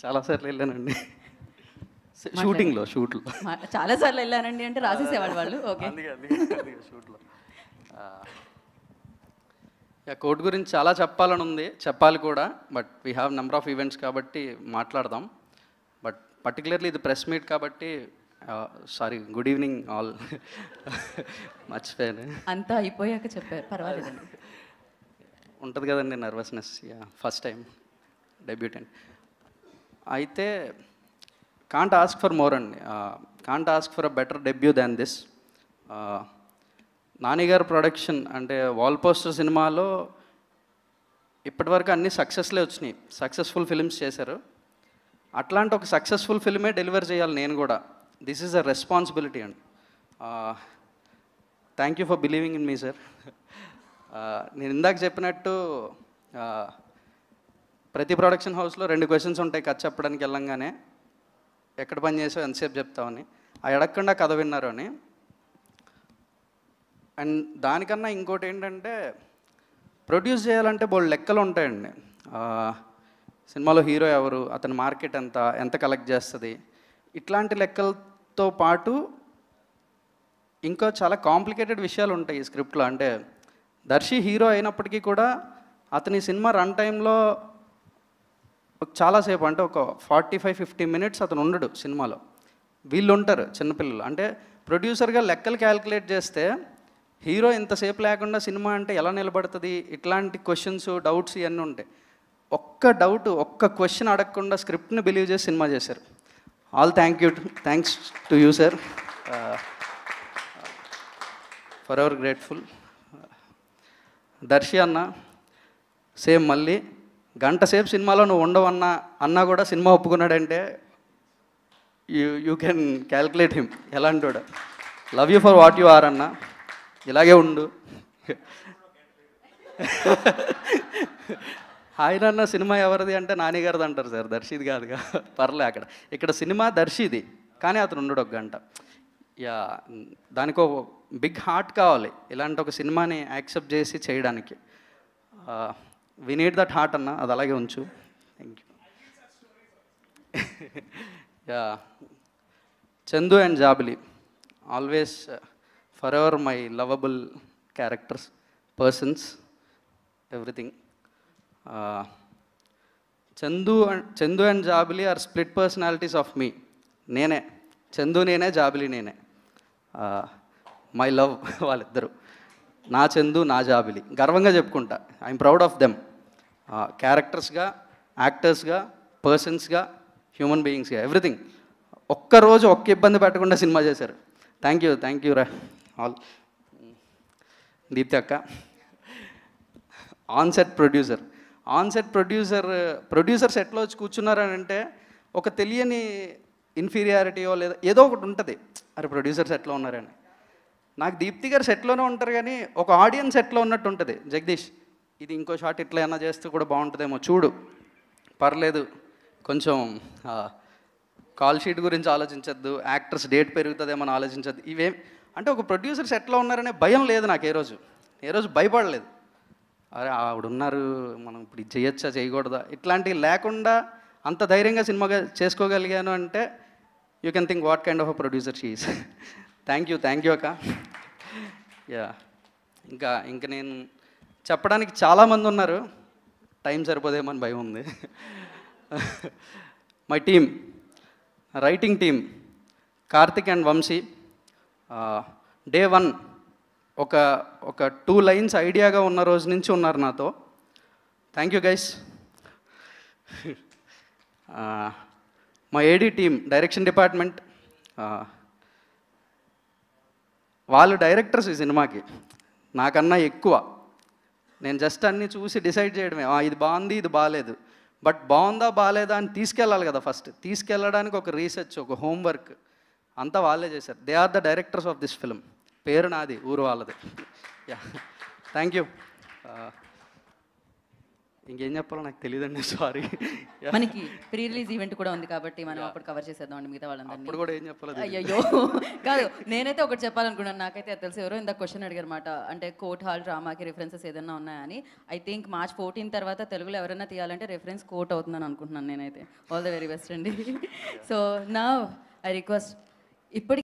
చాలాసార్లు వెళ్ళానండి. షూటింగ్లో షూట్లో చాలా సార్లు వెళ్ళానండి అంటే రాసేసేవాళ్ళు వాళ్ళు. ఓకే, అందుకే షూట్లో. కోర్ట్ గురించి చాలా చెప్పాలని ఉంది, చెప్పాలి కూడా. But we have number of events కాబట్టి మాట్లాడదాం. బట్ పర్టికులర్లీ ఇది ప్రెస్ మీట్ కాబట్టి సారీ, గుడ్ ఈవినింగ్ ఆల్. మర్చిపోయాను. అంతా అయిపోయాక చెప్పారు, పర్వాలేదండి. ఉంటుంది కదండి నర్వస్నెస్. ఫస్ట్ టైం డెబ్యూటెంట్ అయితే కాంట్ ఆస్క్ ఫర్ మోర్ అండి. Can't ask for a better debut than this. నానిగారు ప్రొడక్షన్ అంటే వాల్ పోస్టర్ సినిమాలో ఇప్పటివరకు అన్ని సక్సెస్లే వచ్చినాయి, సక్సెస్ఫుల్ ఫిల్మ్స్ చేశారు. అట్లాంటి ఒక సక్సెస్ఫుల్ ఫిల్మే డెలివర్ చేయాలి నేను కూడా. దిస్ ఈజ్ అ రెస్పాన్సిబిలిటీ అండి. Thank you for believing in me sir. నేను ఇందాక చెప్పినట్టు ప్రతి ప్రొడక్షన్ హౌస్లో 2 క్వశ్చన్స్ ఉంటాయి కథ చెప్పడానికి వెళ్ళంగానే. ఎక్కడ పని చేసావు, ఎంతసేపు చెప్తామని. అవి అడగకుండా కథ విన్నారు అని. అండ్ దానికన్నా ఇంకోటి ఏంటంటే, ప్రొడ్యూస్ చేయాలంటే బోల్డ్ లెక్కలు ఉంటాయండి. సినిమాలో హీరో ఎవరు, అతని మార్కెట్ ఎంత కలెక్ట్ చేస్తుంది, ఇట్లాంటి లెక్కలతో పాటు ఇంకా చాలా కాంప్లికేటెడ్ విషయాలు ఉంటాయి ఈ స్క్రిప్ట్లో. అంటే దర్శి హీరో అయినప్పటికీ కూడా అతని సినిమా రన్ టైంలో చాలాసేపు, అంటే ఒక 45-50 మినిట్స్ అతను ఉండడు సినిమాలో. వీళ్ళు ఉంటారు చిన్నపిల్లలు. అంటే ప్రొడ్యూసర్గా లెక్కలు క్యాలిక్యులేట్ చేస్తే హీరో ఇంతసేపు లేకుండా సినిమా అంటే ఎలా నిలబడుతుంది, ఇట్లాంటి క్వశ్చన్స్, డౌట్స్ ఇవన్నీ ఉంటాయి. ఒక్క క్వశ్చన్ అడగకుండా స్క్రిప్ట్ని బిలీవ్ చేసి సినిమా చేశారు. All thanks to you sir, forever grateful. Darshi అన్న సేమ్, మళ్ళీ గంట సేపు సినిమాలో నువ్వు ఉండవన్నా అన్నా కూడా సినిమా ఒప్పుకున్నాడంటే యూ కెన్ క్యాల్కులేట్ హిమ్ ఎలాంటి వాడు. Love you for what you are అన్న, ఇలాగే ఉండు. ఆయన అన్న సినిమా ఎవరిది అంటే నానిగారిది అంటారు సార్, దర్శిది కాదుగా. పర్లే, ఇక్కడ సినిమా దర్శిది, కానీ అతను ఉండడు ఒక గంట. దానికి ఒక బిగ్ హార్ట్ కావాలి ఇలాంటి ఒక సినిమాని యాక్సెప్ట్ చేసి చేయడానికి. వి నీడ్ దట్ హార్ట్ అన్న, అది అలాగే ఉంచు. Thank you. Chandu and Jabili always for ever my lovable characters, persons, everything. Chandu and Jabili are split personalities of me. నేనే చందు, నేనే జాబిలి, నేనే. మై లవ్ వాళ్ళిద్దరు, నా చందు, నా జాబిలి. గర్వంగా చెప్పుకుంటా, ఐఎమ్ ప్రౌడ్ ఆఫ్ దెమ్. క్యారెక్టర్స్గా, యాక్టర్స్గా, పర్సన్స్గా, హ్యూమన్ బీయింగ్స్గా, ఎవ్రీథింగ్. ఒక్కరోజు ఒక్క ఇబ్బంది పెట్టకుండా సినిమా చేశారు. థ్యాంక్ యూ రా ఆల్. దీప్తి అక్క. ఆన్సెట్ ప్రొడ్యూసర్ సెట్లో వచ్చి కూర్చున్నారని అంటే ఒక తెలియని ఇన్ఫీరియారిటీయో లేదా ఏదో ఒకటి ఉంటుంది. అరే ప్రొడ్యూసర్ సెట్లో ఉన్నారని. నాకు దీప్తి గారు సెట్లోనే ఉంటారు, కానీ ఒక ఆడియన్స్ సెట్లో ఉన్నట్టు ఉంటుంది. జగదీష్, ఇది ఇంకో షాట్ ఇట్లా ఏమైనా చేస్తే కూడా బాగుంటుందేమో చూడు, పర్లేదు, కొంచెం కాల్ షీట్ గురించి ఆలోచించద్దు, యాక్టర్స్ డేట్ పెరుగుతుందేమో ఆలోచించద్దు. ఇవేం అంటే ఒక ప్రొడ్యూసర్ సెట్లో ఉన్నారనే భయం లేదు నాకు. ఏ రోజు భయపడలేదు. అరే ఆవిడున్నారు, మనం ఇప్పుడు ఇది చేయొచ్చా చేయకూడదా, ఇట్లాంటివి లేకుండా అంత ధైర్యంగా సినిమాగా చేసుకోగలిగాను అంటే you can think what kind of a producer she is. Thank you అక్క. ఇంకా నేను చెప్పడానికి చాలామంది ఉన్నారు, టైం సరిపోదేమో అని భయం ఉంది. My team, writing team, Karthik and Vamsi. Day 1 ఒక 2 లైన్స్ ఐడియాగా ఉన్న రోజు నుంచి ఉన్నారు నాతో. Thank you guys. మా ఏడీ టీమ్, డైరెక్షన్ డిపార్ట్మెంట్, వాళ్ళు డైరెక్టర్స్ ఈ సినిమాకి నాకన్నా ఎక్కువ. నేను జస్ట్ అన్నీ చూసి డిసైడ్ చేయడమే, ఇది బాగుంది, ఇది బాగాలేదు. బట్ బాగుందా బాగాలేదా అని తీసుకెళ్ళాలి కదా. ఫస్ట్ తీసుకెళ్ళడానికి ఒక రీసెర్చ్, ఒక హోంవర్క్ అంతా వాళ్ళే చేశారు. They are the directors of this film. పేరు నాది, ఊరు వాళ్ళది. Thank you. ఇంకేం చెప్పాలో నాకు తెలియదండి, సారీ. మనకి ప్రీ రిలీజ్ ఈవెంట్ కూడా ఉంది కాబట్టి మనం అప్పుడు కవర్ చేసేద్దాం అండి మిగతా వాళ్ళందరినీ. అప్పుడు కూడా ఏం చెప్పాలో అయ్యయ్యో కాదు, నేనైతే ఒకటి చెప్పాలనుకున్నాను. నాకైతే అది తెలుసు. ఎవరో ఇంత క్వశ్చన్ అడిగారు మాట, అంటే కోర్ట్ హాల్ డ్రామాకి రిఫరెన్సెస్ ఏదైనా ఉన్నాయని. ఐ థింక్ March 14 తర్వాత తెలుగులో ఎవరైనా తీయాలంటే రిఫరెన్స్ కోర్ట్ అవుతుందని అనుకుంటున్నాను నేనైతే. ఆల్ ద వెరీ బెస్ట్ అండి. సో నా ఐ రిక్వెస్ట్, ఇప్పటికి